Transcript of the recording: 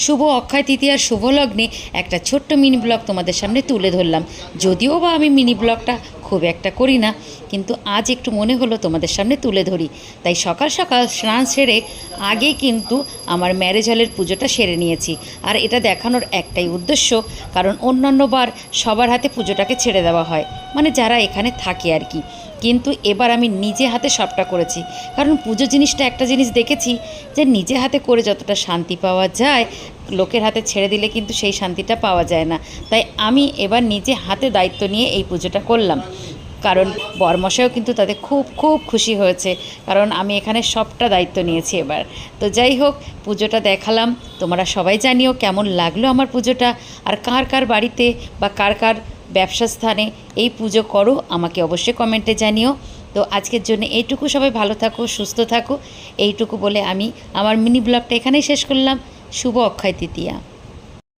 শুভ অক্ষয় তৃতীয়ার শুভ লগ্নে একটা ছোট্ট মিনি ব্লগ তোমাদের সামনে তুলে ধরলাম। যদিও বা আমি মিনি ব্লগটা খুব একটা করি না, কিন্তু আজ একটু মনে হলো তোমাদের সামনে তুলে ধরি। তাই সকাল সকাল স্নান সেরে আগেই কিন্তু আমার ম্যারেজ হলের পুজোটা সেরে নিয়েছি। আর এটা দেখানোর একটাই উদ্দেশ্য, কারণ অন্যান্যবার সবার হাতে পুজোটাকে ছেড়ে দেওয়া হয়, মানে যারা এখানে থাকে আর কি। কিন্তু এবার আমি নিজে হাতে সবটা করেছি, কারণ পুজো জিনিসটা একটা জিনিস দেখেছি যে নিজে হাতে করে যতটা শান্তি পাওয়া যায়, লোকের হাতে ছেড়ে দিলে কিন্তু সেই শান্তিটা পাওয়া যায় না। তাই আমি এবার নিজে হাতে দায়িত্ব নিয়ে এই পুজোটা করলাম, কারণ বরমশাইও কিন্তু তাতে খুব খুব খুশি হয়েছে, কারণ আমি এখানে সবটা দায়িত্ব নিয়েছি এবার। তো যাই হোক, পুজোটা দেখালাম। তোমরা সবাই জানিও কেমন লাগলো আমার পুজোটা, আর কার কার বাড়িতে বা কার কার ব্যবসা স্থানে এই পুজো করো আমাকে অবশ্যই কমেন্টে জানিও। তো আজকের জন্য এইটুকু, সবাই ভালো থাকো, সুস্থ থাকো, এইটুকু বলে আমি আমার মিনি ব্লগটা এখানেই শেষ করলাম। শুভ অক্ষয় তৃতীয়া।